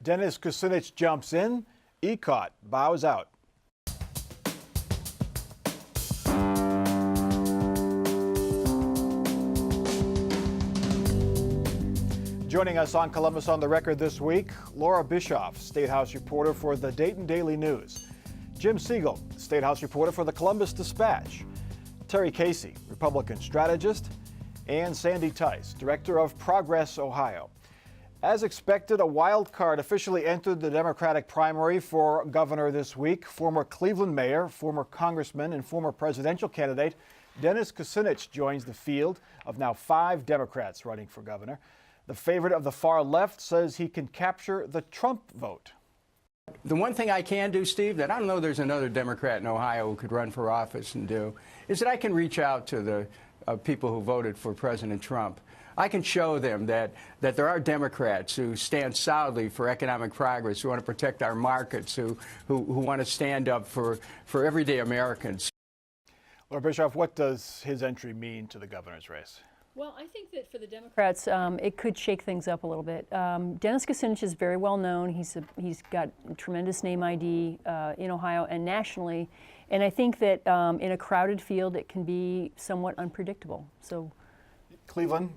Dennis Kucinich jumps in. ECOT bows out. Joining us on Columbus on the Record this week, Laura Bischoff, State House reporter for the Dayton Daily News. Jim Siegel, State House reporter for the Columbus Dispatch. Terry Casey, Republican strategist. And Sandy Tice, director of Progress Ohio. As expected, a wild card officially entered the Democratic primary for governor this week. Former Cleveland mayor, former congressman, and former presidential candidate Dennis Kucinich joins the field of now 5 Democrats running for governor. The favorite of the far left says he can capture the Trump vote. The one thing I can do, Steve, that I don't know there's another Democrat in Ohio who could run for office and do, is that I can reach out to the people who voted for President Trump. I can show them that there are Democrats who stand solidly for economic progress, who want to protect our markets, who want to stand up for everyday Americans. Laura Bischoff, what does his entry mean to the governor's race? Well, I think that for the Democrats, it could shake things up a little bit. Dennis Kucinich is very well known. He's got tremendous name ID in Ohio and nationally. And I think that in a crowded field, it can be somewhat unpredictable. So, Cleveland,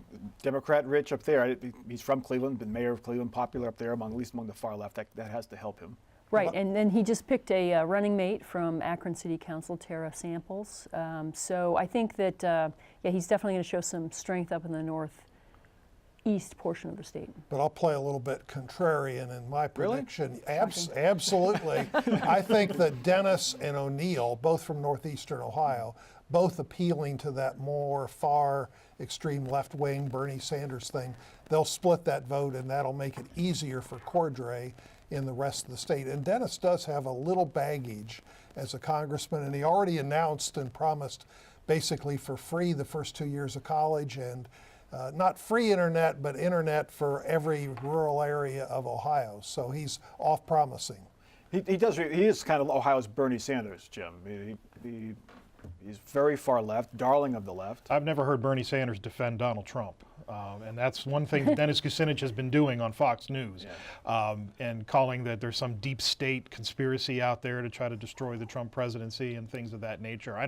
Democrat rich up there. He's from Cleveland, been mayor of Cleveland, popular up there, at least among the far left. That has to help him. Right, and then he just picked a running mate from Akron City Council, Tara Samples. So I think that, yeah, he's definitely going to show some strength up in the northeast portion of the state. But I'll play a little bit contrarian in my prediction. Really? Absolutely. I think that Dennis and O'Neill, both from northeastern Ohio, both appealing to that more far extreme left wing Bernie Sanders thing, they'll split that vote, and that'll make it easier for Cordray in the rest of the state. And Dennis does have a little baggage as a congressman, and he already announced and promised basically for free the first 2 years of college, and not free internet, but internet for every rural area of Ohio. So he's off promising. He is kind of Ohio's Bernie Sanders, Jim. He's very far left, darling of the left. I've never heard Bernie Sanders defend Donald Trump. And that's one thing Dennis Kucinich has been doing on Fox News, and calling that there's some deep state conspiracy out there to try to destroy the Trump presidency and things of that nature.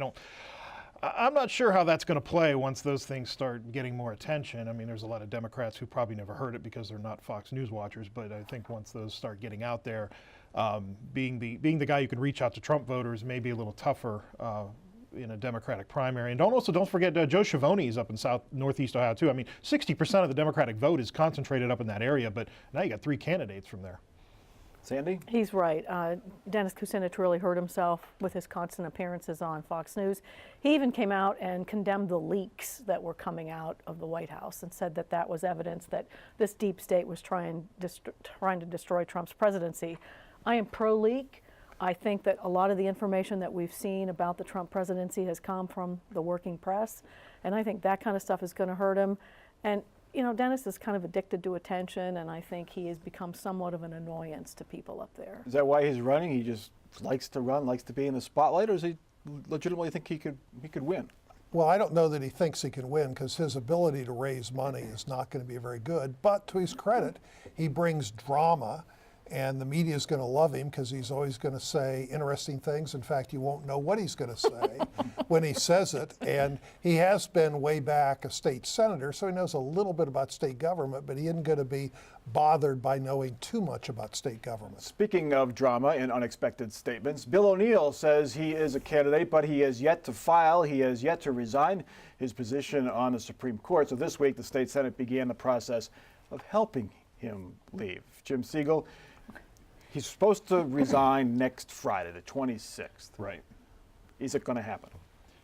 I'm not sure how that's going to play once those things start getting more attention. I mean, there's a lot of Democrats who probably never heard it because they're not Fox News watchers, but I think once those start getting out there, being the guy who can reach out to Trump voters may be a little tougher in a Democratic primary. And don't forget Joe Schiavone is up in northeast Ohio too. I mean, 60% of the Democratic vote is concentrated up in that area, but now you got 3 candidates from there. Sandy? He's right. Dennis Kucinich really hurt himself with his constant appearances on Fox News. He even came out and condemned the leaks that were coming out of the White House and said that that was evidence that this deep state was trying to destroy Trump's presidency. I am pro-leak. I think that a lot of the information that we've seen about the Trump presidency has come from the working press, and I think that kind of stuff is going to hurt him. And you know, Dennis is kind of addicted to attention, and I think he has become somewhat of an annoyance to people up there. Is that why he's running? He just likes to run, likes to be in the spotlight, or does he legitimately think he could win? Well, I don't know that he thinks he can win because his ability to raise money is not going to be very good. But to his credit, he brings drama. And the media is going to love him because he's always going to say interesting things. In fact, you won't know what he's going to say when he says it. And he has been way back a state senator, so he knows a little bit about state government, but he isn't going to be bothered by knowing too much about state government. Speaking of drama and unexpected statements, Bill O'Neill says he is a candidate, but he has yet to file. He has yet to resign his position on the Supreme Court. So this week, the state Senate began the process of helping him leave. Jim Siegel, he's supposed to resign next Friday, the 26th. Right. Is it going to happen?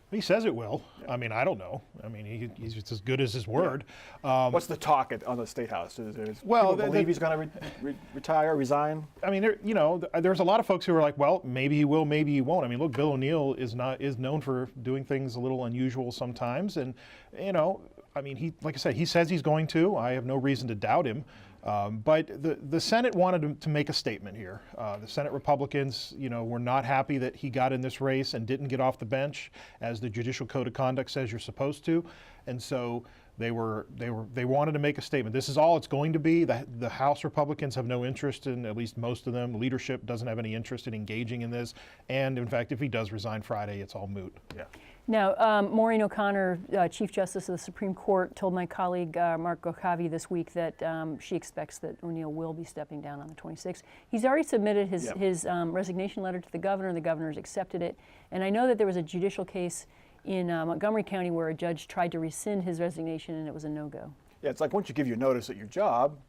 He says it will. Yeah. I mean, I don't know. I mean, he's as good as his word. Yeah. What's the talk on the State House? Well, people believe he's going to retire, resign? I mean, there's a lot of folks who are like, well, maybe he will, maybe he won't. I mean, look, Bill O'Neill is known for doing things a little unusual sometimes, and I mean, like I said, he says he's going to. I have no reason to doubt him. But the Senate wanted to make a statement here. The Senate Republicans, were not happy that he got in this race and didn't get off the bench, as the Judicial Code of Conduct says you're supposed to. And so They wanted to make a statement. This is all it's going to be. The House Republicans have no interest in, at least most of them. Leadership doesn't have any interest in engaging in this. And in fact, if he does resign Friday, it's all moot. Yeah. Now, Maureen O'Connor, Chief Justice of the Supreme Court, told my colleague Mark Gokavi this week that she expects that O'Neill will be stepping down on the 26th. He's already submitted his resignation letter to the governor. The governor's accepted it. And I know that there was a judicial case in Montgomery County where a judge tried to rescind his resignation and it was a no-go. Yeah, it's like once you give your notice at your job,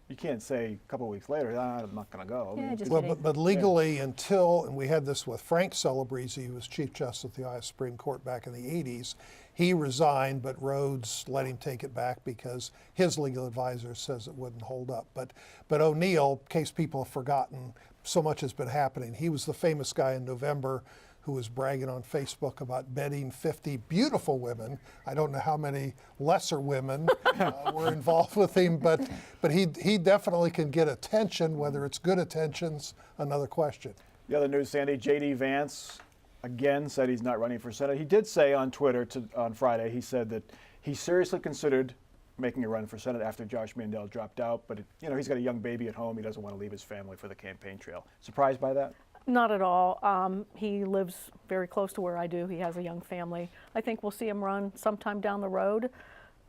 you can't say a couple of weeks later, I'm not going to go. Yeah, just Well, kidding. but legally until, and we had this with Frank Celebrezzi, who was Chief Justice of the Ohio Supreme Court back in the 80s, he resigned, but Rhodes let him take it back because his legal advisor says it wouldn't hold up. But O'Neill, in case people have forgotten, so much has been happening. He was the famous guy in November who was bragging on Facebook about bedding 50 beautiful women. I don't know how many lesser women were involved with him, but he definitely can get attention. Whether it's good attention's another question. The other news, Sandy, J.D. Vance again said he's not running for Senate. He did say on Twitter on Friday, he said that he seriously considered making a run for Senate after Josh Mandel dropped out, but he's got a young baby at home. He doesn't want to leave his family for the campaign trail. Surprised by that? Not at all. He lives very close to where I do. He has a young family. I think we'll see him run sometime down the road,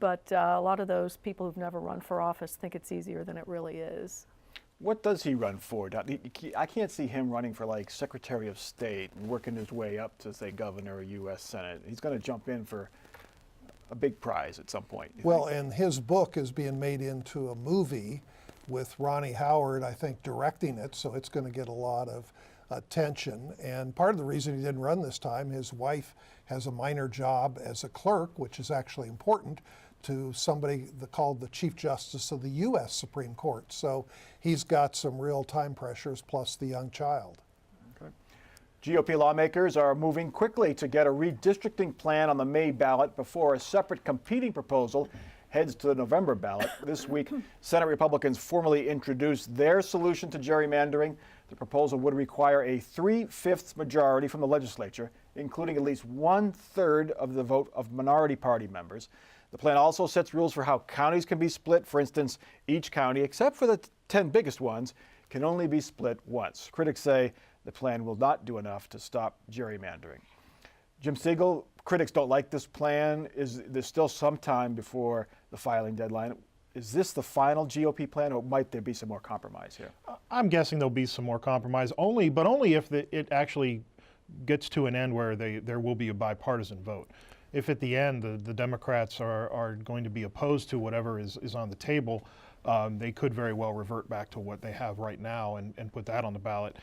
but a lot of those people who've never run for office think it's easier than it really is. What does he run for? I can't see him running for like Secretary of State and working his way up to, say, Governor or U.S. Senate. He's going to jump in for a big prize at some point. Well, and his book is being made into a movie with Ronnie Howard, I think, directing it, so it's going to get a lot of attention. And part of the reason he didn't run this time, his wife has a minor job as a clerk, which is actually important to somebody called the Chief Justice of the U.S. Supreme Court. So he's got some real time pressures, plus the young child. Okay. GOP lawmakers are moving quickly to get a redistricting plan on the May ballot before a separate competing proposal heads to the November ballot. This week, Senate Republicans formally introduced their solution to gerrymandering. The proposal would require a 3/5 majority from the legislature, including at least 1/3 of the vote of minority party members. The plan also sets rules for how counties can be split. For instance, each county, except for the 10 biggest ones, can only be split once. Critics say the plan will not do enough to stop gerrymandering. Jim Siegel, critics don't like this plan. There's still some time before the filing deadline. Is this the final GOP plan, or might there be some more compromise here? I'm guessing there'll be some more compromise, but only if it actually gets to an end where there will be a bipartisan vote. If at the end the Democrats are going to be opposed to whatever is on the table, they could very well revert back to what they have right now and put that on the ballot.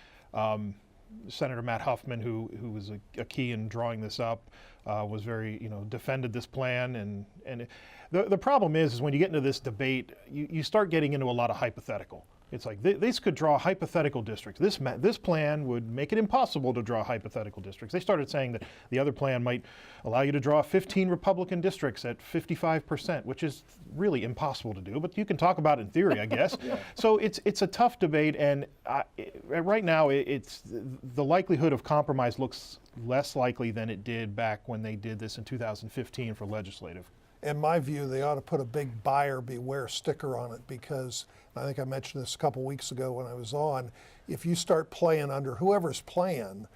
Senator Matt Huffman, who was a key in drawing this up, was very, defended this plan. And the problem is when you get into this debate, you start getting into a lot of hypothetical. It's like this could draw hypothetical districts. This plan would make it impossible to draw hypothetical districts. They started saying that the other plan might allow you to draw 15 Republican districts at 55%, which is really impossible to do. But you can talk about it in theory, I guess. Yeah. So it's a tough debate, and right now the likelihood of compromise looks less likely than it did back when they did this in 2015 for legislative. In my view, they ought to put a big buyer beware sticker on it, because I think I mentioned this a couple weeks ago when I was on. If you start playing under whoever's plan,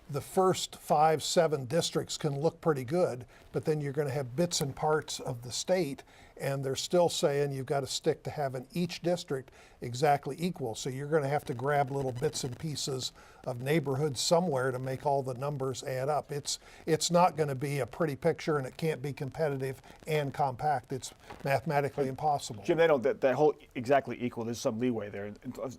the first 5-7 districts can look pretty good, but then you're going to have bits and parts of the state, and they're still saying you've got to stick to having each district exactly equal. So you're going to have to grab little bits and pieces of neighborhoods somewhere to make all the numbers add up. It's not going to be a pretty picture, and it can't be competitive and compact. It's mathematically impossible. Jim, they don't that whole exactly equal. There's some leeway there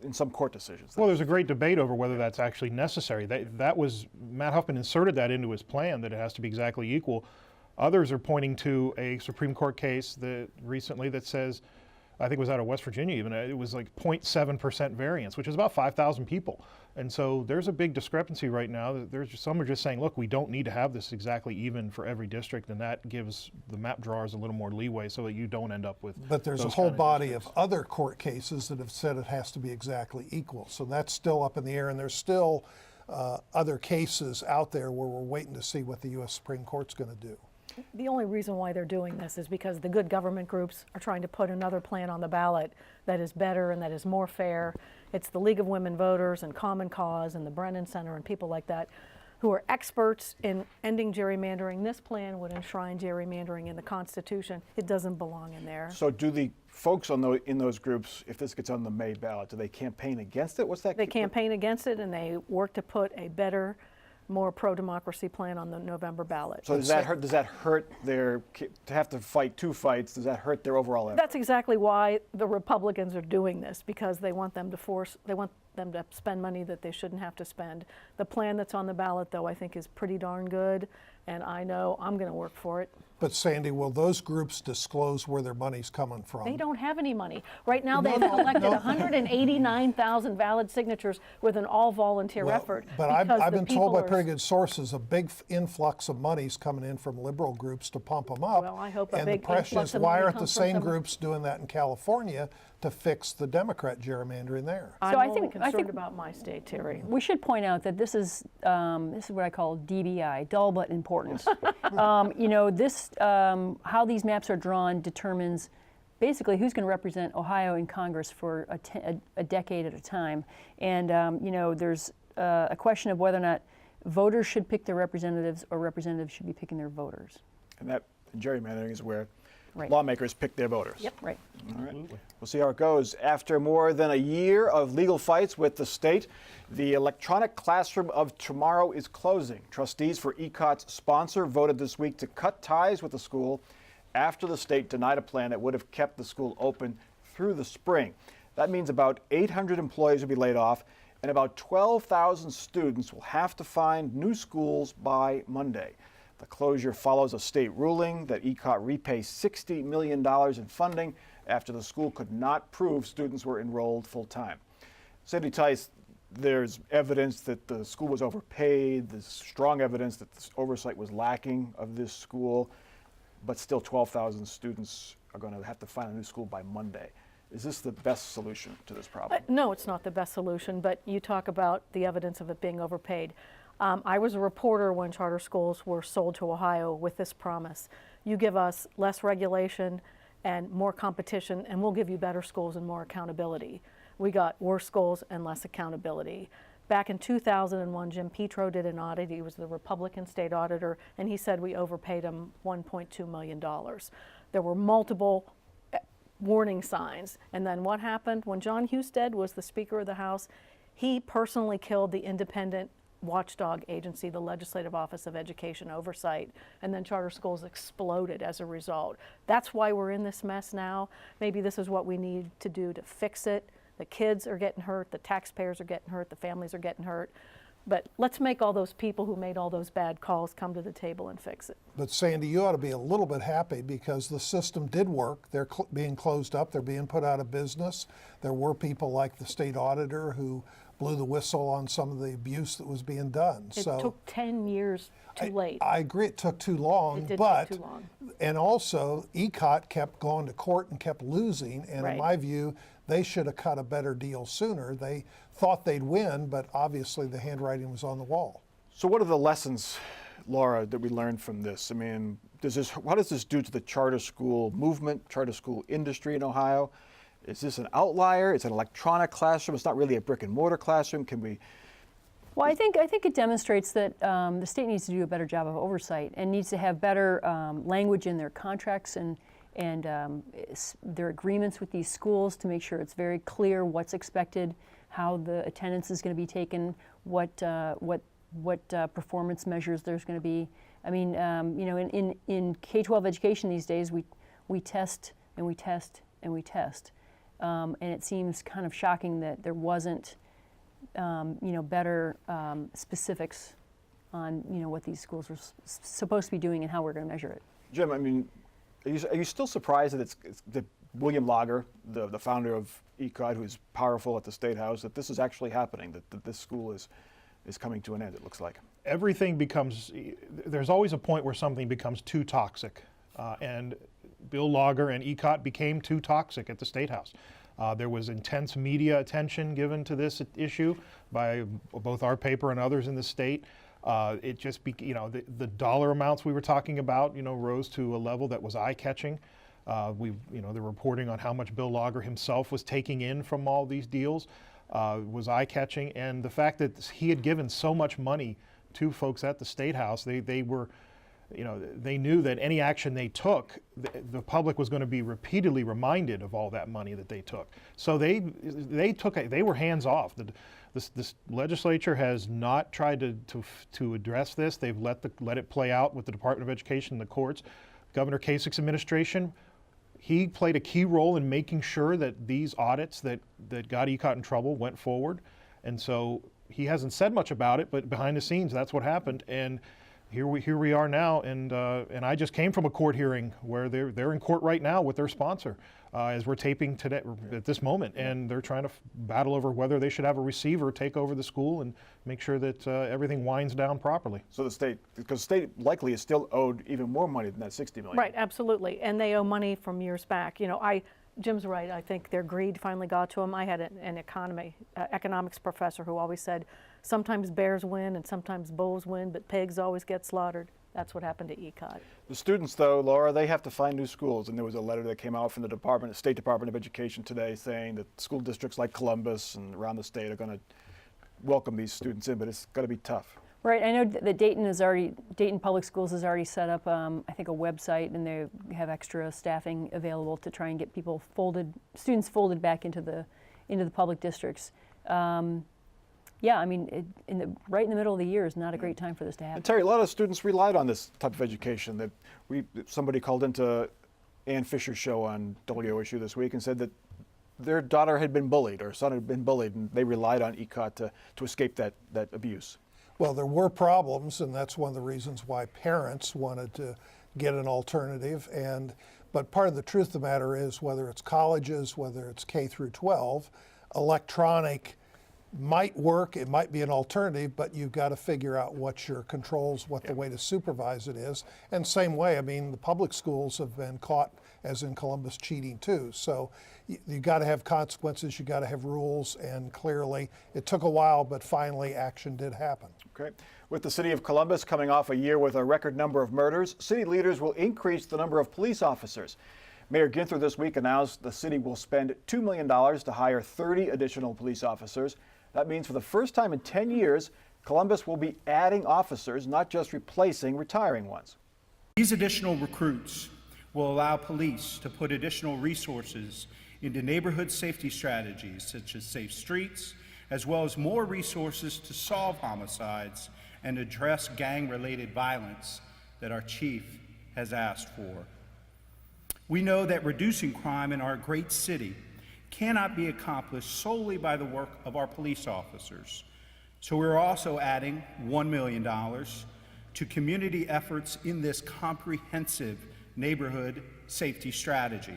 in some court decisions. Well, there's a great debate over whether that's actually necessary. That was Matt Huffman inserted that into his plan, that it has to be exactly equal. Others are pointing to a Supreme Court case that recently that says, I think it was out of West Virginia even, it was like 0.7% variance, which is about 5,000 people. And so there's a big discrepancy right now. Some are just saying, look, we don't need to have this exactly even for every district, and that gives the map drawers a little more leeway so that you don't end up with. But there's a whole body of other court cases that have said it has to be exactly equal. So that's still up in the air, and there's still other cases out there where we're waiting to see what the U.S. Supreme Court's going to do. The only reason why they're doing this is because the good government groups are trying to put another plan on the ballot that is better and that is more fair. It's the League of Women Voters and Common Cause and the Brennan Center and people like that who are experts in ending gerrymandering. This plan would enshrine gerrymandering in the Constitution. It doesn't belong in there. So do the folks in those groups, if this gets on the May ballot, do they campaign against it? What's that? They campaign against it and they work to put a better, more pro-democracy plan on the November ballot. So does that hurt their, to have to fight 2 fights, does that hurt their overall effort? That's exactly why the Republicans are doing this, because they want them to spend money that they shouldn't have to spend. The plan that's on the ballot, though, I think is pretty darn good, and I know I'm going to work for it. But Sandy, will those groups disclose where their money's coming from? They don't have any money. Right now, they've collected 189,000 valid signatures with an all-volunteer effort. But I've been told by pretty good sources a big influx of money's coming in from liberal groups to pump them up. Well, I hope a and big the question influx is, of why money aren't the comes from same some- groups doing that in California to fix the Democrat gerrymandering there? I'm I only think- concerned about my state, Terry. We should point out that this is what I call DBI, dull but important. You know, how these maps are drawn determines basically who's going to represent Ohio in Congress for a decade at a time. And you know, there's a question of whether or not voters should pick their representatives or representatives should be picking their voters. And that gerrymandering is where Right. lawmakers pick their voters. Yep, right. All right. We'll see how it goes. After more than a year of legal fights with the state, the electronic classroom of tomorrow is closing. Trustees for ECOT's sponsor voted this week to cut ties with the school after the state denied a plan that would have kept the school open through the spring. That means about 800 employees will be laid off, and about 12,000 students will have to find new schools by Monday. The closure follows a state ruling that ECOT repay $60 million in funding after the school could not prove students were enrolled full-time. Sandy Tice, there's evidence that the school was overpaid. There's strong evidence that the oversight was lacking of this school, but still 12,000 students are going to have to find a new school by Monday. Is this the best solution to this problem? No, it's not the best solution, but you talk about the evidence of it being overpaid. I was a reporter when charter schools were sold to Ohio with this promise. You give us less regulation and more competition, and we'll give you better schools and more accountability. We got worse schools and less accountability. Back in 2001, Jim Petro did an audit. He was the Republican state auditor, and he said we overpaid him $1.2 million. There were multiple warning signs. And then what happened? When John Husted was the Speaker of the House, he personally killed the independent watchdog agency, the Legislative Office of Education Oversight, and then charter schools exploded as a result. That's why we're in this mess now. Maybe this is what we need to do to fix it. The kids are getting hurt, the taxpayers are getting hurt, the families are getting hurt. But let's make all those people who made all those bad calls come to the table and fix it. But Sandy, you ought to be a little bit happy because the system did work. They're being closed up. They're being put out of business. There were people like the state auditor who blew the whistle on some of the abuse that was being done. It took 10 years too late. I agree it took too long. It did but, take too long. And also, ECOT kept going to court and kept losing. And Right. in my view, they should have cut a better deal sooner. They thought they'd win, but obviously the handwriting was on the wall. So what are the lessons, Laura, that we learned from this? I mean, what does this do to the charter school movement, charter school industry in Ohio? Is this an outlier? It's an electronic classroom. It's not really a brick and mortar classroom. Can we? Well, I think it demonstrates that the state needs to do a better job of oversight and needs to have better language in their contracts and their agreements with these schools to make sure it's very clear what's expected, how the attendance is going to be taken, what performance measures there's going to be. I mean, you know, in K-12 education these days, we test and we test and we test. And it seems kind of shocking that there wasn't, you know, better specifics on, you know, what these schools are supposed to be doing and how we're going to measure it. Jim, I mean, are you still surprised that it's that William Lager, the founder of ECOT, who's powerful at the State House, that this is actually happening, that this school is coming to an end, it looks like? Everything there's always a point where something becomes too toxic. And Bill Lager and ECOT became too toxic at the State House. There was intense media attention given to this issue by both our paper and others in the state. It just, the dollar amounts we were talking about, rose to a level that was eye-catching. The reporting on how much Bill Lauger himself was taking in from all these deals was eye-catching, and the fact that he had given so much money to folks at the State House, they were, they knew that any action they took, the public was going to be repeatedly reminded of all that money that they took. So they were hands off. This legislature has not tried to address this. They've let it play out with the Department of Education and the courts. Governor Kasich's administration, he played a key role in making sure that these audits that got ECOT in trouble went forward. And so he hasn't said much about it, but behind the scenes, that's what happened. And here we are now. And I just came from a court hearing where they're in court right now with their sponsor as we're taping today at this moment. And they're trying to battle over whether they should have a receiver take over the school and make sure that everything winds down properly. So because the state likely is still owed even more money than that $60 million. Right, absolutely. And they owe money from years back. Jim's right. I think their greed finally got to them. I had an economics professor who always said, sometimes bears win and sometimes bulls win, but pigs always get slaughtered. That's what happened to ECOT. The students, though, Laura, they have to find new schools. And there was a letter that came out from the State Department of Education today saying that school districts like Columbus and around the state are going to welcome these students in, but it's going to be tough. Right, I know that Dayton Public Schools has already set up, I think, a website, and they have extra staffing available to try and get students folded back into the public districts. Yeah, I mean, right in the middle of the year is not a great time for this to happen. And Terry, a lot of students relied on this type of education. Somebody called into Ann Fisher's show on WOSU this week and said that their daughter had been bullied or son had been bullied, and they relied on ECOT to escape that abuse. Well, there were problems, and that's one of the reasons why parents wanted to get an alternative. But part of the truth of the matter is, whether it's colleges, whether it's K through 12, electronic might work, it might be an alternative, but you've got to figure out what your controls, what the way to supervise it is. And same way, I mean, the public schools have been caught, as in Columbus, cheating too. So you got to have consequences, you got to have rules, and clearly it took a while, but finally action did happen. Okay. With the city of Columbus coming off a year with a record number of murders, city leaders will increase the number of police officers. Mayor Ginther this week announced the city will spend $2 million to hire 30 additional police officers. That means for the first time in 10 years, Columbus will be adding officers, not just replacing retiring ones. These additional recruits will allow police to put additional resources into neighborhood safety strategies such as safe streets, as well as more resources to solve homicides and address gang-related violence that our chief has asked for. We know that reducing crime in our great city cannot be accomplished solely by the work of our police officers. So we're also adding $1 million to community efforts in this comprehensive neighborhood safety strategy.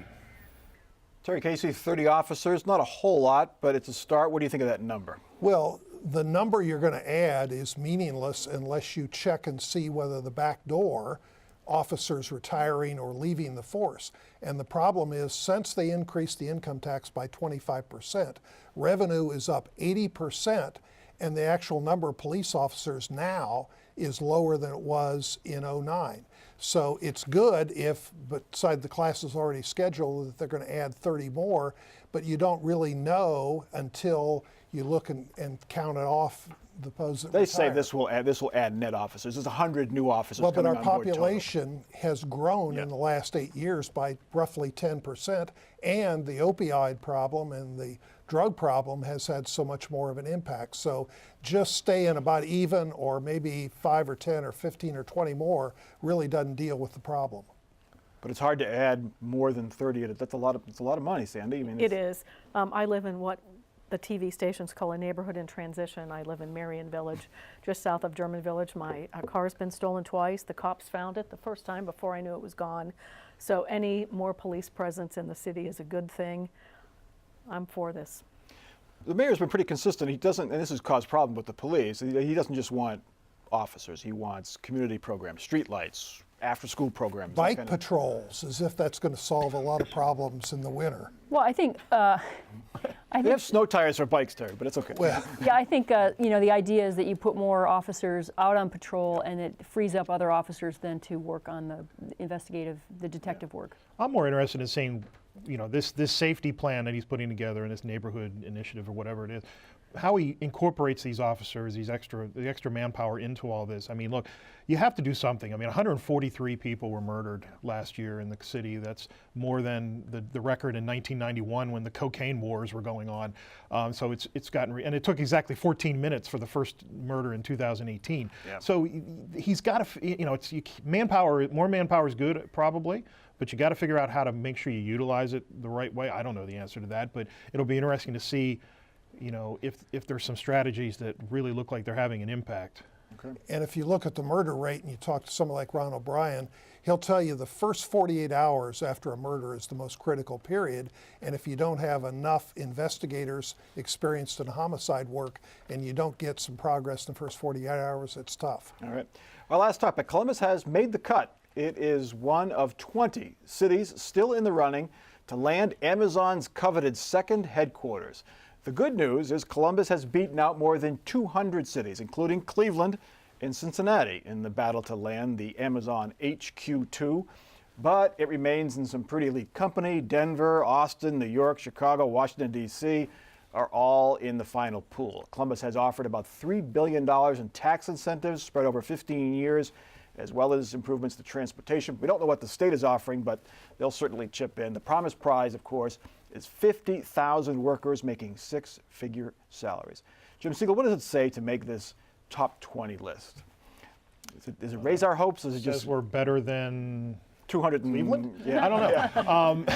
Terry Casey, 30 officers, not a whole lot, but it's a start. What do you think of that number? Well, the number you're going to add is meaningless unless you check and see whether the back door officers retiring or leaving the force. And the problem is, since they increased the income tax by 25%, revenue is up 80%, and the actual number of police officers now is lower than it was in '09. So it's good if, beside the classes already scheduled, that they're going to add 30 more, but you don't really know until you look and count it off the those that They say retire. this will add net officers. There's 100 new officers Well, but coming our on board total. population has grown in the last 8 years by roughly 10%, and the opioid problem and the drug problem has had so much more of an impact. So just staying about even, or maybe 5 or 10 or 15 or 20 more, really doesn't deal with the problem. But it's hard to add more than 30. That's a lot of money, Sandy. I mean, It is. I live in what the TV stations call a neighborhood in transition. I live in Marion Village, just south of German Village. My car's been stolen twice. The cops found it the first time before I knew it was gone. So any more police presence in the city is a good thing. I'm for this. The mayor's been pretty consistent. He doesn't, and this has caused problems with the police. He doesn't just want officers. He wants community programs, street lights, after-school programs. that Bike kind of- patrols, as if that's going to solve a lot of problems in the winter. Well, I think They have snow tires for bikes, Terry, but it's okay. Well, yeah, I think you know, the idea is that you put more officers out on patrol, and it frees up other officers then to work on the detective work. I'm more interested in seeing, you know, this safety plan that he's putting together in this neighborhood initiative or whatever it is, how he incorporates these officers, the extra manpower into all this. I mean, look, you have to do something. I mean, 143 people were murdered last year in the city. That's more than the record in 1991 when the cocaine wars were going on. So it's gotten, and it took exactly 14 minutes for the first murder in 2018. Yeah. So he's got to, you know, manpower. More manpower is good, probably. But you got to figure out how to make sure you utilize it the right way. I don't know the answer to that, but it'll be interesting to see, you know, if there's some strategies that really look like they're having an impact. and if you look at the murder rate and you talk to someone like Ron O'Brien, he'll tell you the first 48 hours after a murder is the most critical period. And if you don't have enough investigators experienced in homicide work and you don't get some progress in the first 48 hours, it's tough. All right. Our last topic, Columbus has made the cut. It is one of 20 cities still in the running to land Amazon's coveted second headquarters. The good news is Columbus has beaten out more than 200 cities, including Cleveland and Cincinnati, in the battle to land the Amazon HQ2. But it remains in some pretty elite company. Denver, Austin, New York, Chicago, Washington, D.C. are all in the final pool. Columbus has offered about $3 billion in tax incentives spread over 15 years, as well as improvements to transportation. We don't know what the state is offering, but they'll certainly chip in. The promised prize, of course, is 50,000 workers making six-figure salaries. Jim Siegel, what does it say to make this top 20 list? Does it raise our hopes? Does it Says just we're better than 200 Cleveland? Yeah. I don't know.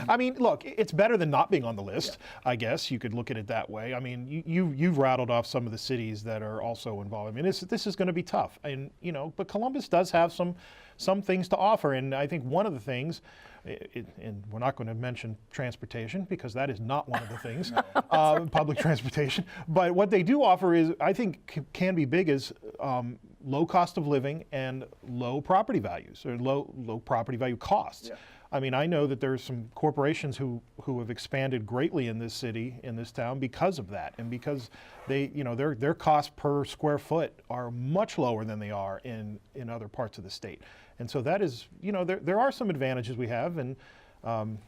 I mean, look, it's better than not being on the list, I guess. You could look at it that way. I mean, you've rattled off some of the cities that are also involved. I mean, this is going to be tough. And, you know, but Columbus does have some things to offer. And I think one of the things, and we're not going to mention transportation because that is not one of the things, public transportation. But what they do offer is, I think, can be big is low cost of living and low property values, or low property value costs. Yeah. I mean, I know that there's some corporations who have expanded greatly in this city, in this town, because of that, and because they, you know, their costs per square foot are much lower than they are in other parts of the state. And so that is, you know, there are some advantages we have, and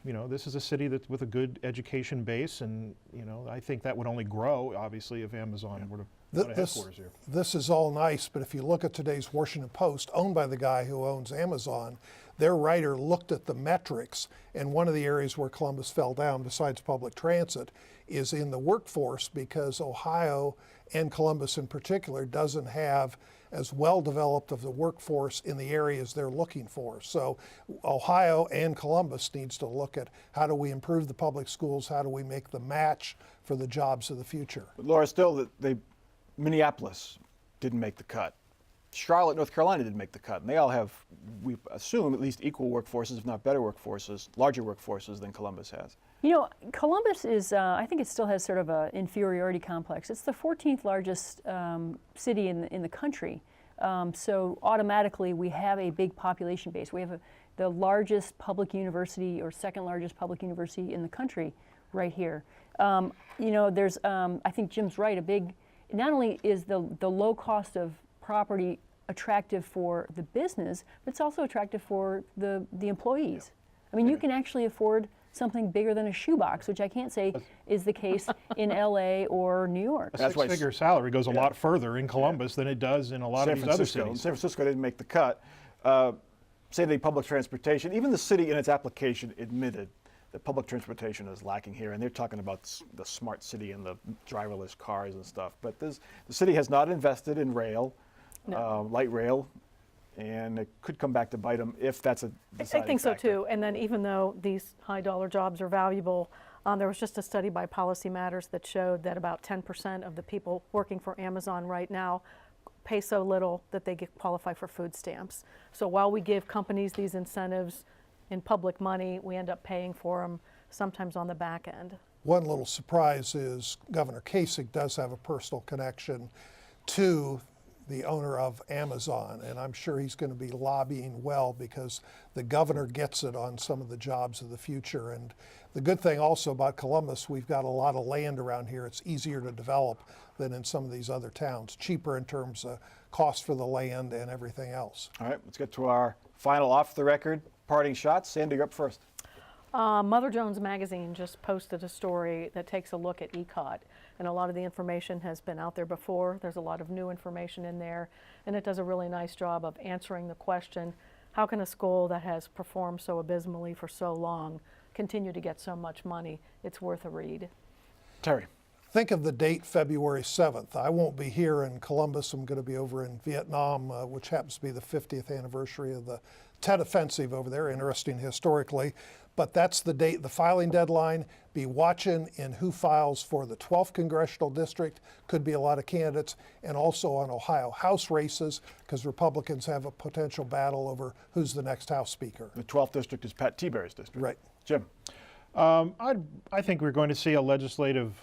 you know, this is a city that's with a good education base, and you know, I think that would only grow, obviously, if Amazon were to put a headquarters here. This is all nice, but if you look at today's Washington Post, owned by the guy who owns Amazon, their writer looked at the metrics, and one of the areas where Columbus fell down, besides public transit, is in the workforce, because Ohio, and Columbus in particular, doesn't have as well developed of the workforce in the areas they're looking for. So Ohio and Columbus needs to look at how do we improve the public schools, how do we make the match for the jobs of the future. But Laura, still, Minneapolis didn't make the cut. Charlotte, North Carolina didn't make the cut. And they all have, we assume, at least equal workforces, if not better workforces, larger workforces than Columbus has. You know, Columbus is, I think it still has sort of an inferiority complex. It's the 14th largest city in the country. So automatically we have a big population base. We have the largest public university, or second largest public university in the country right here. You know, there's, I think Jim's right, not only is the low cost of property attractive for the business, but it's also attractive for the employees. I mean, you can actually afford something bigger than a shoebox, which I can't say is the case in LA or New York. A six-figure salary goes a lot further in Columbus than it does in a lot of these other cities. San Francisco didn't make the cut. Say the public transportation, even the city in its application admitted that public transportation is lacking here, and they're talking about the smart city and the driverless cars and stuff. But the city has not invested in rail, light rail, and it could come back to bite them if that's a deciding I think so factor. too. And then even though these high dollar jobs are valuable, there was just a study by Policy Matters that showed that about 10% of the people working for Amazon right now pay so little that they qualify for food stamps. So while we give companies these incentives in public money, we end up paying for them sometimes on the back end. One little surprise is Governor Kasich does have a personal connection to the owner of Amazon, and I'm sure he's going to be lobbying well because the governor gets it on some of the jobs of the future. And the good thing also about Columbus, we've got a lot of land around here. It's easier to develop than in some of these other towns, cheaper in terms of cost for the land and everything else. All right, let's get to our final off-the-record parting shots. Sandy, you're up first. Mother Jones Magazine just posted a story that takes a look at ECOT, and a lot of the information has been out there before. There's a lot of new information in there, and it does a really nice job of answering the question, how can a school that has performed so abysmally for so long continue to get so much money? It's worth a read. Terry. Think of the date February 7th. I won't be here in Columbus. I'm going to be over in Vietnam, which happens to be the 50th anniversary of the Tet Offensive over there, interesting historically. But that's the date, the filing deadline. Be watching in who files for the 12th Congressional District. Could be a lot of candidates. And also on Ohio House races, because Republicans have a potential battle over who's the next House Speaker. The 12th district is Pat Tiberi's district. Right. Jim. I think we're going to see a legislative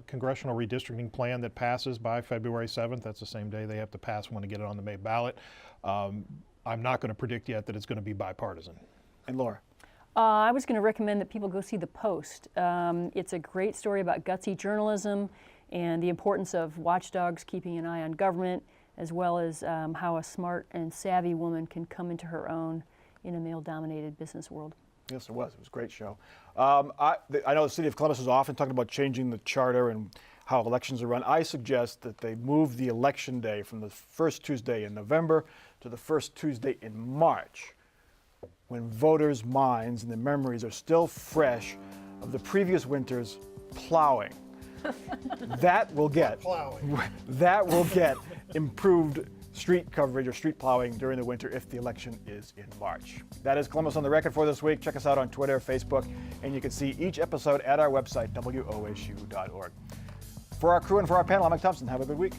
congressional redistricting plan that passes by February 7th. That's the same day they have to pass one to get it on the May ballot. I'm not going to predict yet that it's going to be bipartisan. And Laura. I was going to recommend that people go see The Post. It's a great story about gutsy journalism and the importance of watchdogs keeping an eye on government, as well as how a smart and savvy woman can come into her own in a male-dominated business world. Yes, it was. It was a great show. I know the city of Columbus is often talking about changing the charter and how elections are run. I suggest that they move the election day from the first Tuesday in November to the first Tuesday in March, when voters' minds and their memories are still fresh of the previous winter's plowing. That will get improved street coverage or street plowing during the winter if the election is in March. That is Columbus on the Record for this week. Check us out on Twitter, Facebook, and you can see each episode at our website, wosu.org. For our crew and for our panel, I'm Mike Thompson. Have a good week.